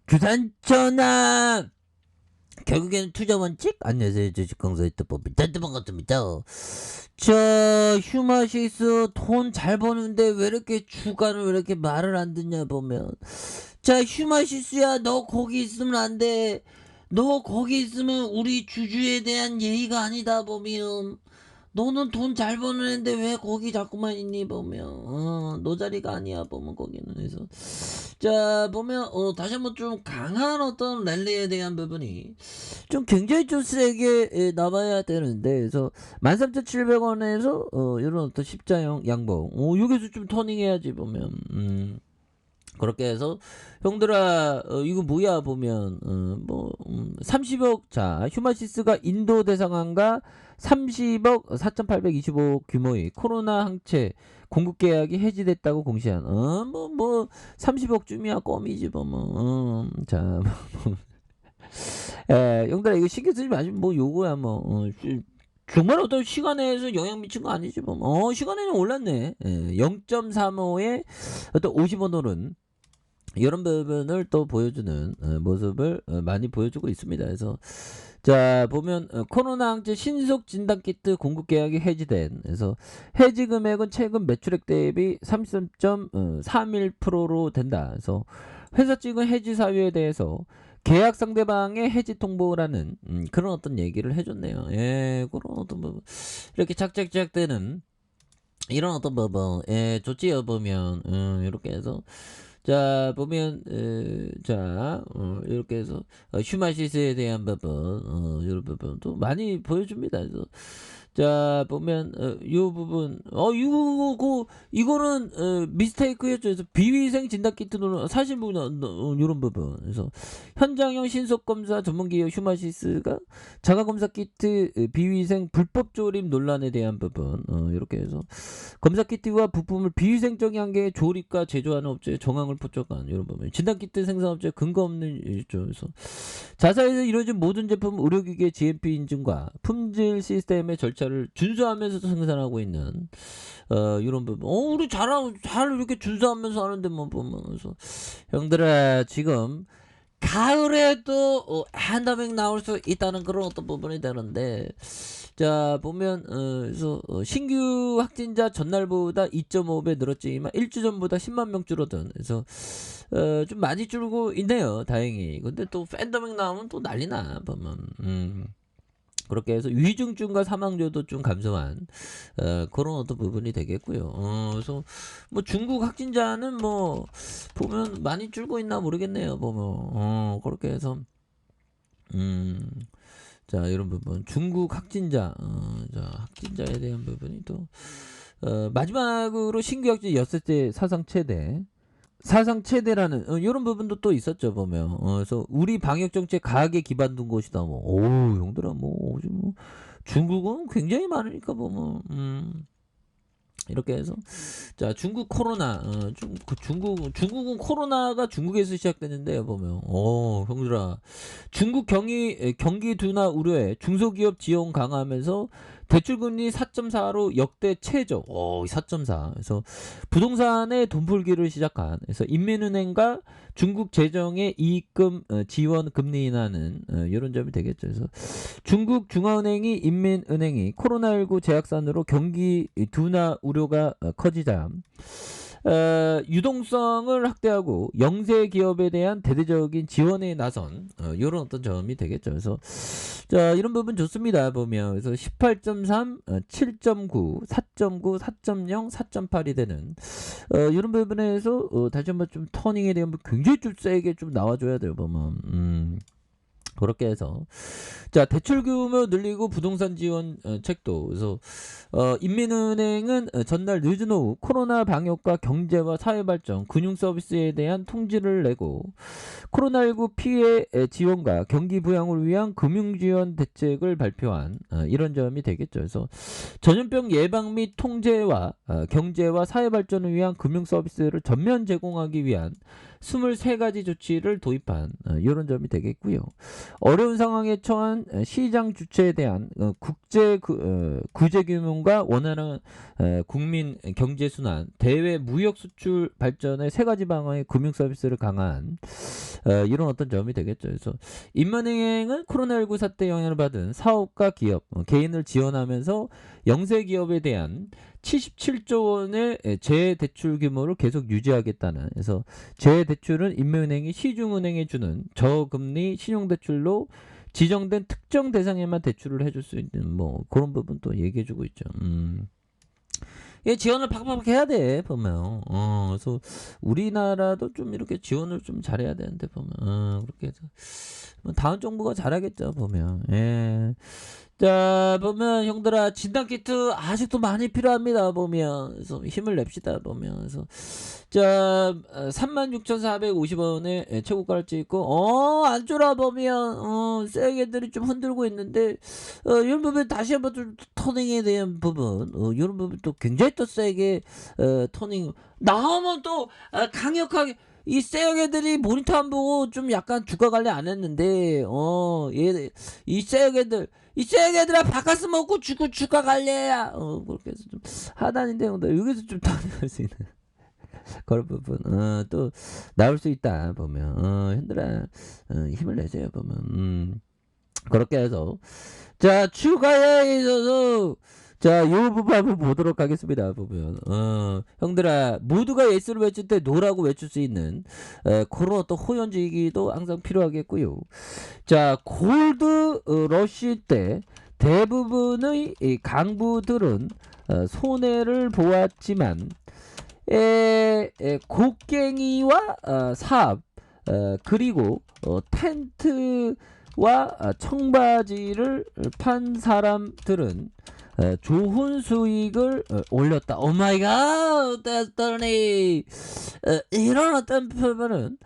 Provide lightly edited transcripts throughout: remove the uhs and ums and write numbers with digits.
주산 전화 결국에는 투자 원칙. 안녕하세요, 주식강사 유튜버입니다. 반갑습니다. 저 휴마시스 돈 잘 버는데 왜 이렇게 주가는 왜 이렇게 말을 안 듣냐 보면, 자 휴마시스야, 너 거기 있으면 안 돼. 너 거기 있으면 우리 주주에 대한 예의가 아니다 보면. 너는 돈 잘 버는 애인데 왜 거기 자꾸만 있니 보면, 너 자리가 아니야 보면 거기는. 그래서 자 보면 다시 한번 좀 강한 어떤 랠리에 대한 부분이 좀 굉장히 좀 세게 나와야 되는데, 그래서 13,700원에서 이런 어떤 십자형 양봉, 여기서 좀 터닝해야지 보면. 그렇게 해서 형들아, 이거 뭐야 보면, 30억. 자 휴마시스가 인도 대상황과 30억 4,825 규모의 코로나 항체 공급 계약이 해지됐다고 공시한, 30억쯤이야 껌이지 보면. 자 형들아, 이거 신경 쓰지 마시면 뭐 요거야 뭐. 정말 어떤 시간에서 영향 미친 거 아니지 뭐. 시간에는 올랐네. 0.35에 어떤 50원 오른 이런 부분을 또 보여주는 모습을 많이 보여주고 있습니다. 그래서 자 보면, 코로나 항체 신속 진단 키트 공급 계약이 해지된, 그래서 해지 금액은 최근 매출액 대비 33.31%로 된다. 그래서 회사 측은 해지 사유에 대해서 계약 상대방의 해지 통보를 하는 그런 어떤 얘기를 해줬네요. 예, 그런 어떤 뭐 이렇게 착착착되는 이런 어떤 좋지요 보면. 이렇게 해서 자 보면, 자 이렇게 해서 휴마시스에 대한 부분, 이런 부분도 많이 보여줍니다. 그래서 자 보면, 요 부분, 이거는 미스테이크였죠. 그래서 비위생 진단 키트는 사실 이런 부분. 그래서 현장형 신속 검사 전문기업 휴마시스가 자가 검사 키트 비위생 불법 조립 논란에 대한 부분, 이렇게 해서 검사 키트와 부품을 비위생적인 한계의 조립과 제조하는 업체에 정황을 포착한 이런 부분. 진단 키트 생산업체 근거 없는 일조. 그래서 자사에서 이루어진 모든 제품 의료기계 GMP 인증과 품질 시스템의 절차를 준수하면서 생산하고 있는 이런 부분. 우리 잘 이렇게 준수하면서 하는데 뭐 보면서, 형들아 지금 가을에도 한다맥 나올 수 있다는 그런 어떤 부분이 되는데, 자 보면, 그래서 신규 확진자 전날보다 2.5배 늘었지만 일주 전보다 10만 명 줄어든. 그래서 좀 많이 줄고 있네요, 다행히. 근데 또 팬데믹 나오면 또 난리나 보면. 그렇게 해서 위중증과 사망률도 좀 감소한 그런 어떤 부분이 되겠고요. 그래서 뭐 중국 확진자는 뭐 보면 많이 줄고 있나 모르겠네요 보면. 그렇게 해서 자 이런 부분 중국 확진자, 자 확진자에 대한 부분이 또 마지막으로 신규 확진 였을 사상 최대라는 이런 부분도 또 있었죠 보면. 그래서 우리 방역 정책 과학에 기반둔 것이다 뭐. 오 형들아, 뭐 요즘 뭐 중국은 굉장히 많으니까 보면. 이렇게 해서 자 중국 코로나, 중국은 코로나가 중국에서 시작됐는데요 보면. 형들아, 중국 경기 둔화 우려에 중소기업 지원 강화하면서 대출금리 4.4로 역대 최저. 4.4. 그래서 부동산에 돈풀기를 시작한, 그래서 인민은행과 중국 재정의 이익금 지원 금리 인하는 이런 점이 되겠죠. 그래서 중국 중앙은행이 인민은행이 코로나19 재확산으로 경기 둔화 우려가 커지자 유동성을 확대하고 영세 기업에 대한 대대적인 지원에 나선 이런 어떤 점이 되겠죠. 그래서 자 이런 부분 좋습니다 보면. 그래서 18.3, 7.9, 4.9, 4.0, 4.8이 되는 이런 부분에서 다시 한번 좀 터닝에 대한 굉장히 좀 세게 좀 나와줘야 돼요 보면. 그렇게 해서 자 대출 규모 늘리고 부동산 지원 책도. 그래서 인민은행은 전날 늦은 오후 코로나 방역과 경제와 사회발전, 금융 서비스에 대한 통지를 내고 코로나19 피해 지원과 경기 부양을 위한 금융지원 대책을 발표한 이런 점이 되겠죠. 그래서 전염병 예방 및 통제와 경제와 사회발전을 위한 금융 서비스를 전면 제공하기 위한 23가지 조치를 도입한 이런 점이 되겠고요. 어려운 상황에 처한 시장 주체에 대한 국제 구제 규모과 원활한 국민 경제 순환, 대외 무역 수출 발전의 3가지 방안의 금융 서비스를 강화한 이런 어떤 점이 되겠죠. 그래서 인민은행은 코로나19 사태 영향을 받은 사업과 기업, 개인을 지원하면서 영세 기업에 대한 77조 원의 재대출 규모를 계속 유지하겠다는. 그래서 재대출은 인민은행이 시중은행에 주는 저금리 신용대출로 지정된 특정 대상에만 대출을 해줄 수 있는 뭐 그런 부분 또 얘기해주고 있죠. 예, 지원을 팍팍 해야 돼 보면. 그래서 우리나라도 좀 이렇게 지원을 좀 잘해야 되는데 보면. 그렇게 해서 뭐 다음 정부가 잘하겠죠 보면. 예. 자 보면 형들아 진단키트 아직도 많이 필요합니다 보면. 그래서 힘을 냅시다 보면. 그래서 자 36,450원에 최고가를 찍고 안 쫄아 보면 세게들이 좀 흔들고 있는데 이런 부분 다시 한번 좀 터닝에 대한 부분 이런 부분 또 굉장히 또 세게 터닝 나오면 또 강력하게 이 세게들이 모니터 안 보고 좀 약간 주가 관리 안 했는데 이 세게들아 바카스 먹고 주가 관리해야 그렇게 해서 좀 하단인데 형들 여기서 좀 터닝할 수 있는 그런 부분 또 나올 수 있다 보면 현들아 힘을 내세요 보면 그렇게 해서 자 추가에 있어서 자 이 부분 한번 보도록 하겠습니다 보면 형들아 모두가 예스를 외칠 때 노라고 외칠 수 있는 그런 어떤 호연지기도 항상 필요하겠고요. 자 골드 러시 때 대부분의 이 강부들은 손해를 보았지만 곡괭이와 사업 그리고 텐트와 청바지를 판 사람들은 좋은 수익을 올렸다. 오 마이 갓! 됐더니 이런 어떤 부분은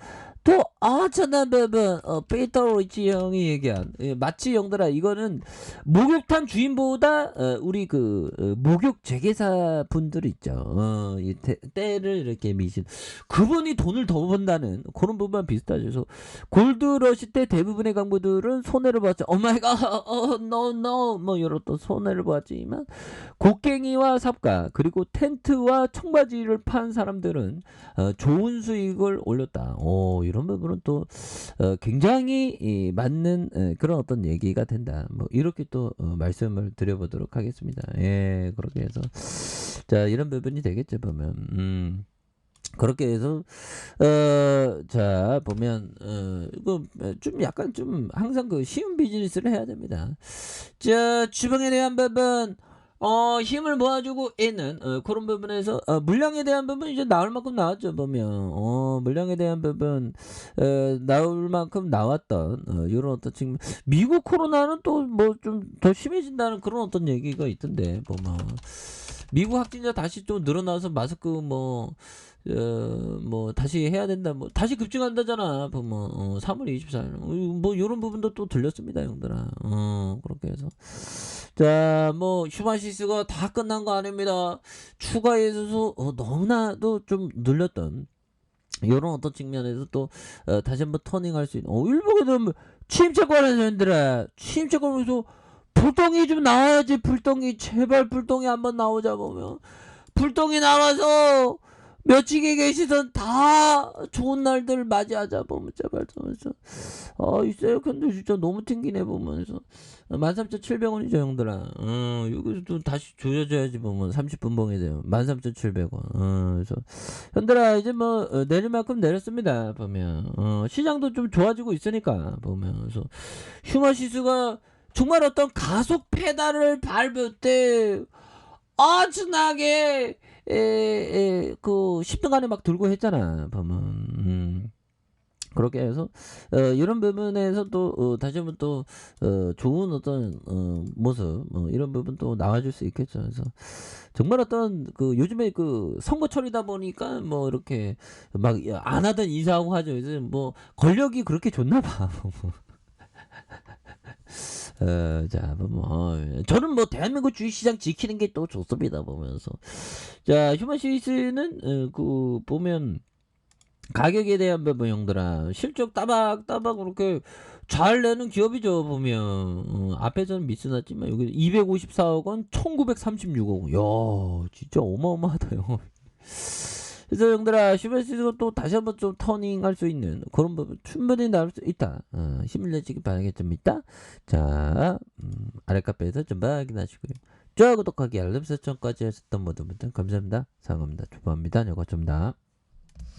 또 엄청난 부분 피터 리치 형이 얘기한 마치 형들아 이거는 목욕탕 주인보다 우리 그 목욕 재개사 분들 있죠. 이 때를 이렇게 미신 그분이 돈을 더 번다는 그런 부분만 비슷하죠. 그래서 골드러시 때 대부분의 강부들은 손해를 봤죠. 오마이갓 노 뭐 이런 또 손해를 봤지만 곡괭이와 삽가 그리고 텐트와 청바지를 판 사람들은 좋은 수익을 올렸다. 이런 부분은 또 굉장히 맞는 그런 어떤 얘기가 된다. 뭐 이렇게 또 말씀을 드려보도록 하겠습니다. 예, 그렇게 해서 자 이런 부분이 되겠죠 보면. 그렇게 해서 자 보면 이거 좀 약간 좀 항상 그 쉬운 비즈니스를 해야 됩니다. 자 주방에 대한 부분 힘을 모아주고 있는 그런 부분에서 물량에 대한 부분 이제 나올 만큼 나왔죠 보면 물량에 대한 부분 나올 만큼 나왔던 이런 어떤 지금 미국 코로나는 또 뭐 좀 더 심해진다는 그런 어떤 얘기가 있던데 보면 미국 확진자 다시 좀 늘어나서 마스크 뭐 다시 해야 된다 뭐 다시 급증한다잖아 보면 3월 24일 뭐 이런 부분도 또 들렸습니다 형들아 그렇게 해서 자 뭐 휴마시스가 다 끝난 거 아닙니다. 추가에 있어서 너무나도 좀 늘렸던 이런 어떤 측면에서 또 다시 한번 터닝할 수 있는 일본에도 침체권에서 형들아 침체권에서 불똥이 좀 나와야지. 불똥이 제발 불똥이 한번 나오자 보면 불똥이 나와서 며칠에 계시던 다 좋은 날들 맞이하자 보면 제발 보면서 이 세컨도 진짜 너무 튕기네 보면서 13,700원이죠 형들아. 여기서 또 다시 조져줘야지 보면 30분 봉에 돼요 13,700원. 그래서 형들아 이제 뭐 내릴 만큼 내렸습니다 보면 시장도 좀 좋아지고 있으니까 보면 그래서 휴마시스가 정말 어떤 가속 페달을 밟을 때 엄청나게 그 10등 안에 막 들고 했잖아 보면 그렇게 해서 이런 부분에서 또 다시 한번 또 좋은 어떤 모습 이런 부분 또 나와줄 수 있겠죠. 그래서 정말 어떤 그 요즘에 그 선거철이다 보니까 뭐 이렇게 막 안 하던 인사하고 하죠. 그래서 뭐 권력이 그렇게 좋나 봐. 자, 저는 뭐 대한민국 주식시장 지키는 게 또 좋습니다 보면서 자 휴마시스는 그 보면 가격에 대한 부분 형들아 실적 따박따박 그렇게 잘 내는 기업이죠 보면 앞에서는 미스났지만 여기 254억 원 1936억 원 야 진짜 어마어마하다 형. 그래서 형들아 슈퍼시스가 또 다시 한번 좀 터닝할 수 있는 그런 부분 충분히 나올 수 있다. 힘을 내시기 바라겠습니다. 자 아래 카페에서 좀 확인하시고요. 좋아요 구독하기 알람 설정까지 하셨던 모든 분들 감사합니다. 사랑합니다. 축복합니다. 여거 좀다.